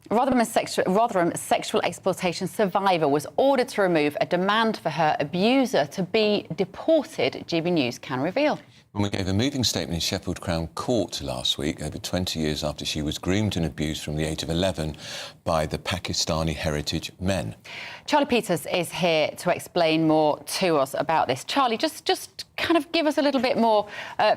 Rotherham sexual exploitation survivor was ordered to remove a demand for her abuser to be deported, GB News can reveal. When we gave a moving statement in Sheffield Crown Court last week, over 20 years after she was groomed and abused from the age of 11 by the Pakistani heritage men. Charlie Peters is here to explain more to us about this. Charlie, just kind of give us a little bit more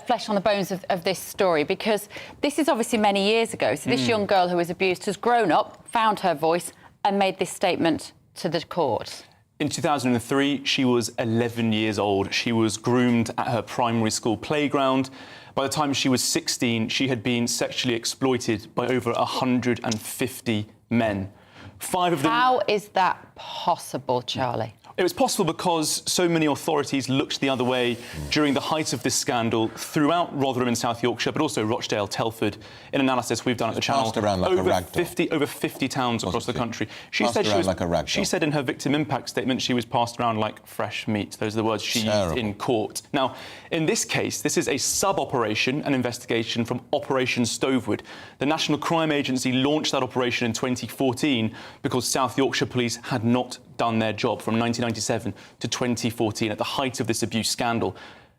flesh on the bones of this story, because this is obviously many years ago. So this young girl who was abused has grown up, found her voice and made this statement to the court. In 2003, she was 11 years old. She was groomed at her primary school playground. By the time she was 16, she had been sexually exploited by over 150 men. 5 of them... How is that possible, Charlie? It was possible because so many authorities looked the other way during the height of this scandal throughout Rotherham in South Yorkshire, but also Rochdale, Telford. In analysis we've done at the channel, passed around like over 50 towns across the country. She said in her victim impact statement she was passed around like fresh meat. Those are the words she used in court. Now, in this case, this is a sub-operation, an investigation from Operation Stovewood. The National Crime Agency launched that operation in 2014 because South Yorkshire Police had not done their job from 1997 to 2014 at the height of this abuse scandal.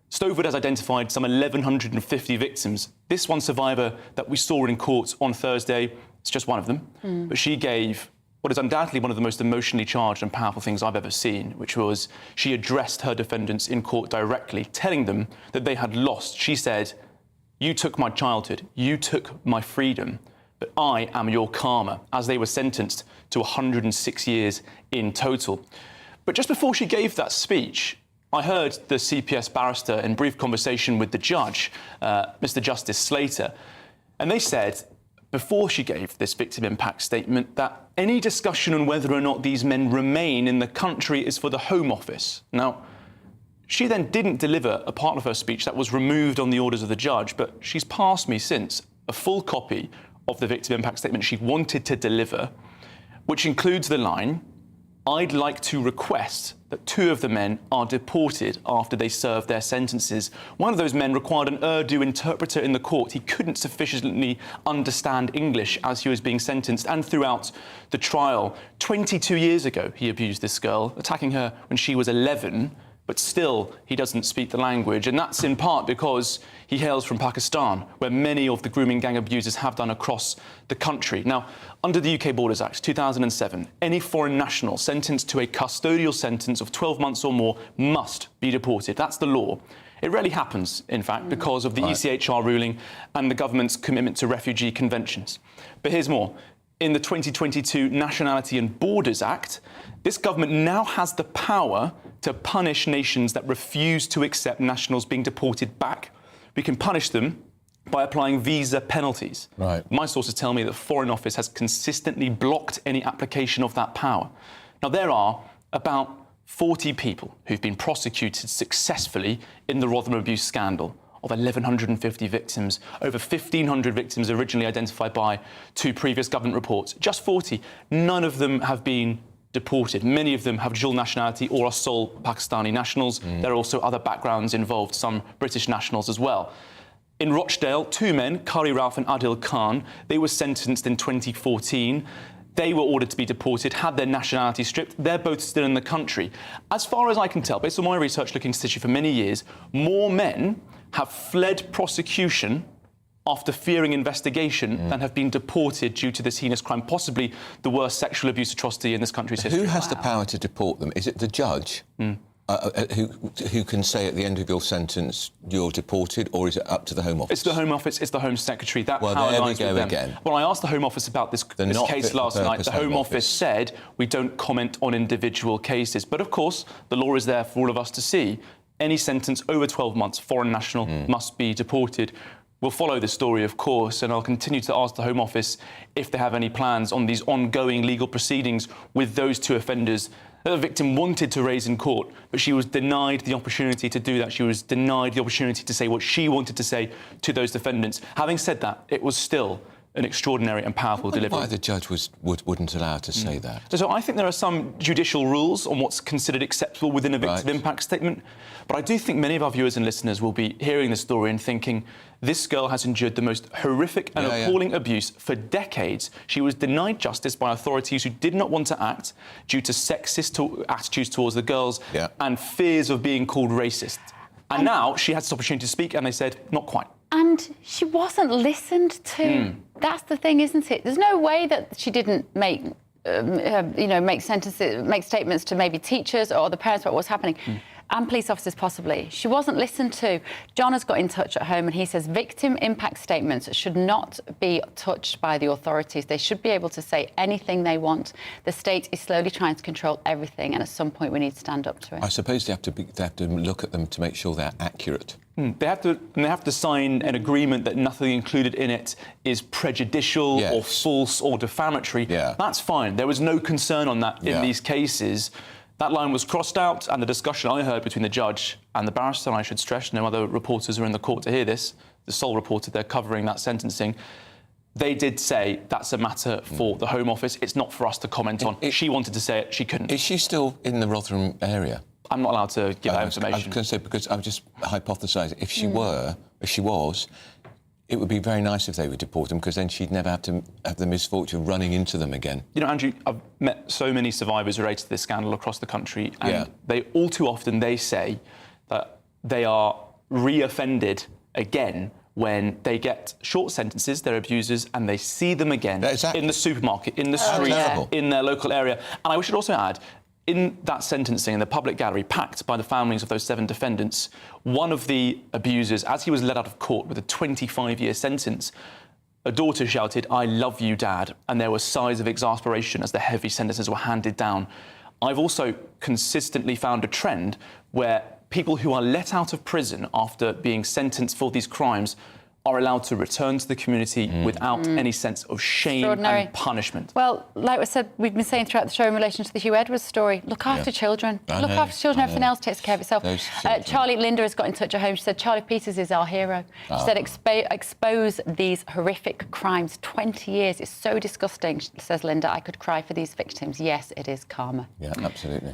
Stovewood has identified some 1,150 victims. This one survivor that we saw in court on Thursday is just one of them. But she gave what is undoubtedly one of the most emotionally charged and powerful things I've ever seen, which was she addressed her defendants in court directly, telling them that they had lost. She said, "You took my childhood, you took my freedom, but I am your karma," as they were sentenced to 106 years in total. But just before she gave that speech, I heard the CPS barrister in brief conversation with the judge, Mr. Justice Slater, and they said, before she gave this victim impact statement, that any discussion on whether or not these men remain in the country is for the Home Office. Now, she then didn't deliver a part of her speech that was removed on the orders of the judge, but she's passed me since a full copy of the victim impact statement she wanted to deliver, which includes the line, "I'd like to request that 2 of the men are deported after they serve their sentences." One of those men required an Urdu interpreter in the court. He couldn't sufficiently understand English as he was being sentenced and throughout the trial. 22 years ago, he abused this girl, attacking her when she was 11, but still he doesn't speak the language. And that's in part because he hails from Pakistan, where many of the grooming gang abusers have done across the country. Now, under the UK Borders Act 2007, any foreign national sentenced to a custodial sentence of 12 months or more must be deported. That's the law. It rarely happens, in fact, because of the ECHR ruling and the government's commitment to refugee conventions. But here's more. In the 2022 Nationality and Borders Act, this government now has the power to punish nations that refuse to accept nationals being deported back. We can punish them by applying visa penalties. Right. My sources tell me that the Foreign Office has consistently blocked any application of that power. Now, there are about 40 people who've been prosecuted successfully in the Rotherham abuse scandal. Of 1,150 victims, over 1,500 victims originally identified by 2 previous government reports. Just 40. None of them have been deported. Many of them have dual nationality or are sole Pakistani nationals. There are also other backgrounds involved, some British nationals as well. In Rochdale, 2 men, Kari Ralph and Adil Khan, they were sentenced in 2014. They were ordered to be deported, had their nationality stripped. They're both still in the country. As far as I can tell, based on my research looking into this issue for many years, more men have fled prosecution after fearing investigation than have been deported due to this heinous crime, possibly the worst sexual abuse atrocity in this country's history. Who has the power to deport them? Is it the judge who can say at the end of your sentence you're deported, or is it up to the Home Office? It's the Home Office, it's the Home Secretary. That well, power there we lies go with them. again. When I asked the Home Office about this case last night, the Home Office said we don't comment on individual cases. But of course, the law is there for all of us to see. Any sentence over 12 months, foreign national, must be deported. We'll follow this story, of course, and I'll continue to ask the Home Office if they have any plans on these ongoing legal proceedings with those 2 offenders that the victim wanted to raise in court, but she was denied the opportunity to do that. She was denied the opportunity to say what she wanted to say to those defendants. Having said that, it was still an extraordinary and powerful delivery. Why the judge wouldn't allow her to say that? So I think there are some judicial rules on what's considered acceptable within a victim impact statement, but I do think many of our viewers and listeners will be hearing this story and thinking, this girl has endured the most horrific and appalling abuse for decades. She was denied justice by authorities who did not want to act due to sexist attitudes towards the girls and fears of being called racist. And now she had this opportunity to speak, and they said, not quite. And she wasn't listened to. That's the thing, isn't it? There's no way that she didn't make statements to maybe teachers or the parents about what's happening. And police officers possibly. She wasn't listened to. John has got in touch at home and he says victim impact statements should not be touched by the authorities. They should be able to say anything they want. The state is slowly trying to control everything, and at some point we need to stand up to it. I suppose they have to look at them to make sure they're accurate. They have to sign an agreement that nothing included in it is prejudicial or false or defamatory. That's fine. There was no concern on that in these cases. That line was crossed out, and the discussion I heard between the judge and the barrister, and I should stress, no other reporters are in the court to hear this, the sole reporter there covering that sentencing, they did say that's a matter for the Home Office. It's not for us to comment on. She wanted to say it, she couldn't. Is she still in the Rotherham area? I'm not allowed to give that information. I was going to say, because I'm just hypothesising, if she was, it would be very nice if they were deported, because then she'd never have to have the misfortune of running into them again. You know, Andrew, I've met so many survivors related to this scandal across the country, and they all too often they say that they are re-offended again when they get short sentences, their abusers, and they see them again in the supermarket, in the street, in their local area. And I should also add, in that sentencing, in the public gallery, packed by the families of those 7 defendants, one of the abusers, as he was led out of court with a 25-year sentence, a daughter shouted, "I love you, Dad," and there were sighs of exasperation as the heavy sentences were handed down. I've also consistently found a trend where people who are let out of prison after being sentenced for these crimes are allowed to return to the community without any sense of shame and punishment. Well, like I said, we've been saying throughout the show in relation to the Hugh Edwards story, look after children. Look after children, everything else takes care of itself. Linda has got in touch at home. She said, Charlie Peters is our hero. She said, expose these horrific crimes. 20 years, it's so disgusting, says Linda. I could cry for these victims. Yes, it is karma. Yeah, absolutely.